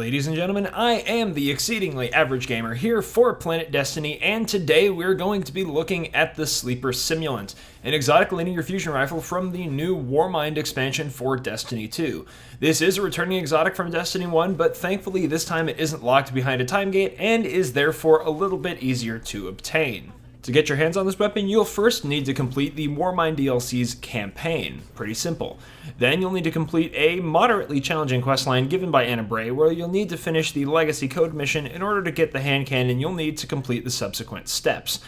Ladies and gentlemen, I am the Exceedingly Average Gamer here for Planet Destiny, and today we're going to be looking at the Sleeper Simulant, an exotic linear fusion rifle from the new Warmind expansion for Destiny 2. This is a returning exotic from Destiny 1, but thankfully this time it isn't locked behind a time gate and is therefore a little bit easier to obtain. To get your hands on this weapon, you'll first need to complete the Warmind DLC's campaign. Pretty simple. Then you'll need to complete a moderately challenging questline given by Anna Bray, where you'll need to finish the Legacy Code mission. In order to get the hand cannon, you'll need to complete the subsequent steps.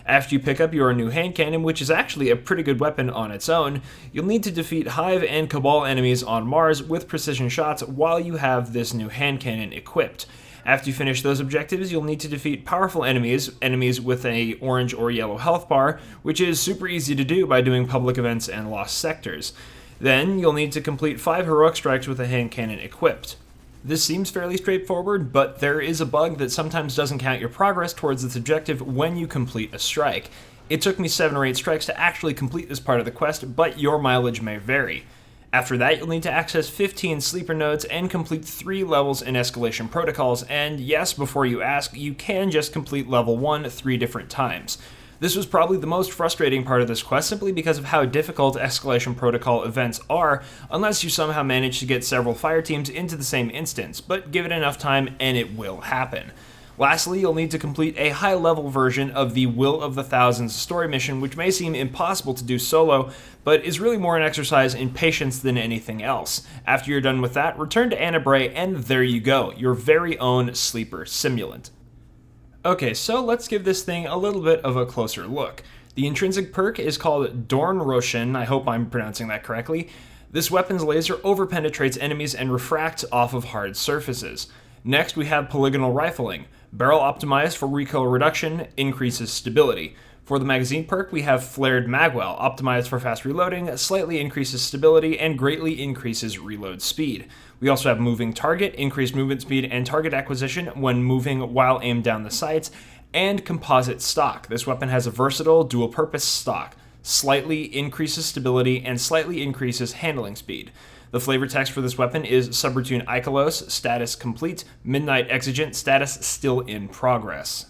After you pick up your new hand cannon, which is actually a pretty good weapon on its own, you'll need to defeat Hive and Cabal enemies on Mars with precision shots while you have this new hand cannon equipped. After you finish those objectives, you'll need to defeat powerful enemies with a orange or yellow health bar, which is super easy to do by doing public events and lost sectors. Then you'll need to complete 5 heroic strikes with a hand cannon equipped. This seems fairly straightforward, but there is a bug that sometimes doesn't count your progress towards this objective when you complete a strike. It took me 7 or 8 strikes to actually complete this part of the quest, but your mileage may vary. After that, you'll need to access 15 sleeper nodes and complete 3 levels in escalation protocols, and yes, before you ask, you can just complete level 1 3 different times. This was probably the most frustrating part of this quest simply because of how difficult escalation protocol events are unless you somehow manage to get several fire teams into the same instance, but give it enough time and it will happen. Lastly, you'll need to complete a high-level version of the Will of the Thousands story mission, which may seem impossible to do solo, but is really more an exercise in patience than anything else. After you're done with that, return to Anna Bray, and there you go, your very own Sleeper Simulant. Okay, so let's give this thing a little bit of a closer look. The intrinsic perk is called Dornröschen, I hope I'm pronouncing that correctly. This weapon's laser overpenetrates enemies and refracts off of hard surfaces. Next, we have polygonal rifling. Barrel optimized for recoil reduction, increases stability. For the magazine perk, we have Flared Magwell, optimized for fast reloading, slightly increases stability, and greatly increases reload speed. We also have Moving Target, increased movement speed and target acquisition when moving while aimed down the sights, and Composite Stock. This weapon has a versatile, dual-purpose stock, slightly increases stability, and slightly increases handling speed. The flavor text for this weapon is Subroutine Ikelos, status complete, Midnight Exigent, status still in progress.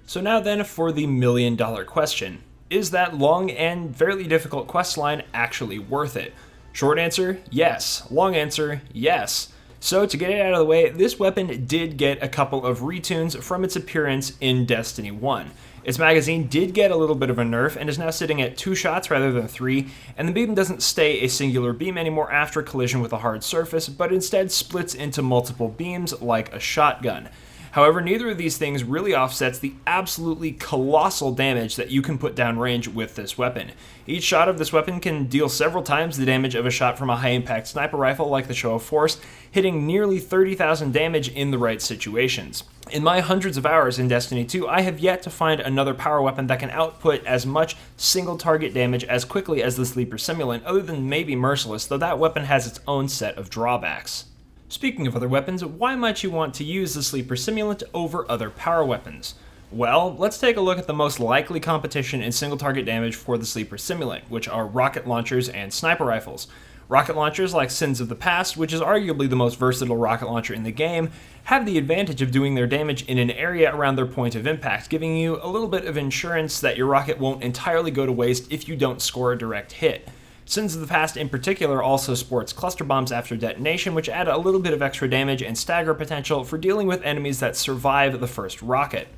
So now then for the million-dollar question. Is that long and fairly difficult questline actually worth it? Short answer, yes. Long answer, yes. So to get it out of the way, this weapon did get a couple of retunes from its appearance in Destiny 1. Its magazine did get a little bit of a nerf and is now sitting at 2 shots rather than 3, and the beam doesn't stay a singular beam anymore after collision with a hard surface, but instead splits into multiple beams like a shotgun. However, neither of these things really offsets the absolutely colossal damage that you can put downrange with this weapon. Each shot of this weapon can deal several times the damage of a shot from a high-impact sniper rifle like the Show of Force, hitting nearly 30,000 damage in the right situations. In my hundreds of hours in Destiny 2, I have yet to find another power weapon that can output as much single target damage as quickly as the Sleeper Simulant, other than maybe Merciless, though that weapon has its own set of drawbacks. Speaking of other weapons, why might you want to use the Sleeper Simulant over other power weapons? Well, let's take a look at the most likely competition in single target damage for the Sleeper Simulant, which are rocket launchers and sniper rifles. Rocket launchers like Sins of the Past, which is arguably the most versatile rocket launcher in the game, have the advantage of doing their damage in an area around their point of impact, giving you a little bit of insurance that your rocket won't entirely go to waste if you don't score a direct hit. Sins of the Past in particular also sports cluster bombs after detonation, which add a little bit of extra damage and stagger potential for dealing with enemies that survive the first rocket.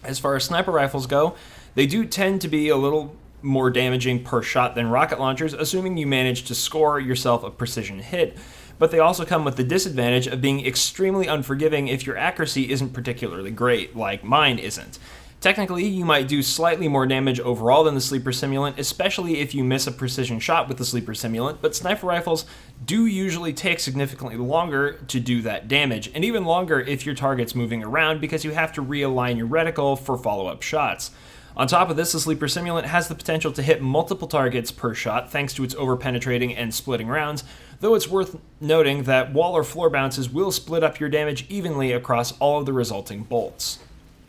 As far as sniper rifles go, they do tend to be a little more damaging per shot than rocket launchers, assuming you manage to score yourself a precision hit, but they also come with the disadvantage of being extremely unforgiving if your accuracy isn't particularly great, like mine isn't. Technically, you might do slightly more damage overall than the Sleeper Simulant, especially if you miss a precision shot with the Sleeper Simulant, but sniper rifles do usually take significantly longer to do that damage, and even longer if your target's moving around because you have to realign your reticle for follow-up shots. On top of this, the Sleeper Simulant has the potential to hit multiple targets per shot thanks to its overpenetrating and splitting rounds, though it's worth noting that wall or floor bounces will split up your damage evenly across all of the resulting bolts.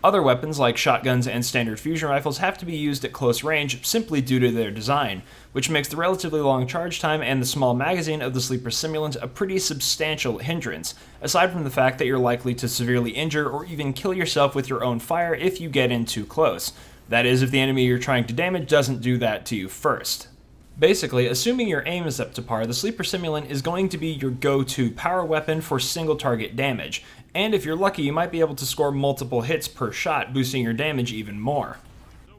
Other weapons like shotguns and standard fusion rifles have to be used at close range simply due to their design, which makes the relatively long charge time and the small magazine of the Sleeper Simulant a pretty substantial hindrance, aside from the fact that you're likely to severely injure or even kill yourself with your own fire if you get in too close. That is, if the enemy you're trying to damage doesn't do that to you first. Basically, assuming your aim is up to par, the Sleeper Simulant is going to be your go-to power weapon for single target damage, and if you're lucky you might be able to score multiple hits per shot, boosting your damage even more.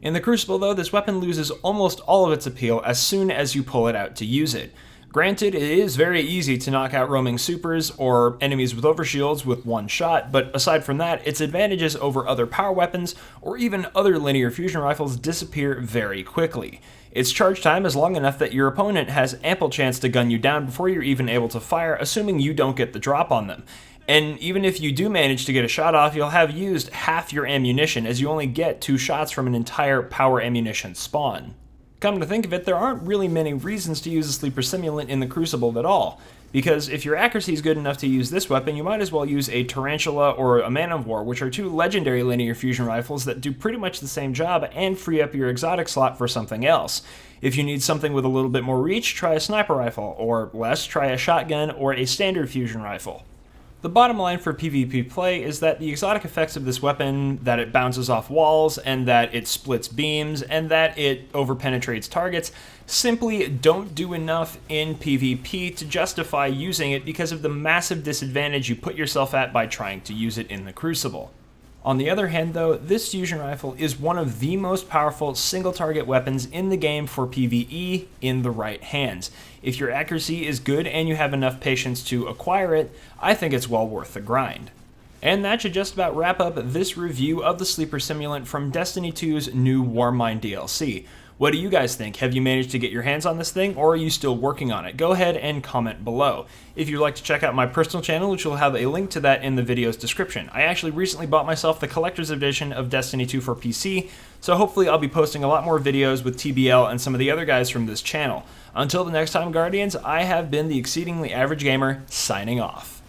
In the Crucible though, this weapon loses almost all of its appeal as soon as you pull it out to use it. Granted, it is very easy to knock out roaming supers or enemies with overshields with one shot, but aside from that, its advantages over other power weapons or even other linear fusion rifles disappear very quickly. Its charge time is long enough that your opponent has ample chance to gun you down before you're even able to fire, assuming you don't get the drop on them. And even if you do manage to get a shot off, you'll have used half your ammunition, as you only get 2 shots from an entire power ammunition spawn. Come to think of it, there aren't really many reasons to use a Sleeper Simulant in the Crucible at all, because if your accuracy is good enough to use this weapon, you might as well use a Tarantula or a Man of War, which are 2 legendary linear fusion rifles that do pretty much the same job and free up your exotic slot for something else. If you need something with a little bit more reach, try a sniper rifle, or less, try a shotgun or a standard fusion rifle. The bottom line for PvP play is that the exotic effects of this weapon, that it bounces off walls, and that it splits beams, and that it overpenetrates targets, simply don't do enough in PvP to justify using it because of the massive disadvantage you put yourself at by trying to use it in the Crucible. On the other hand though, this fusion rifle is one of the most powerful single target weapons in the game for PvE in the right hands. If your accuracy is good and you have enough patience to acquire it, I think it's well worth the grind. And that should just about wrap up this review of the Sleeper Simulant from Destiny 2's new Warmind DLC. What do you guys think? Have you managed to get your hands on this thing, or are you still working on it? Go ahead and comment below. If you'd like to check out my personal channel, which will have a link to that in the video's description. I actually recently bought myself the collector's edition of Destiny 2 for PC, so hopefully I'll be posting a lot more videos with TBL and some of the other guys from this channel. Until the next time, Guardians, I have been the Exceedingly Average Gamer, signing off.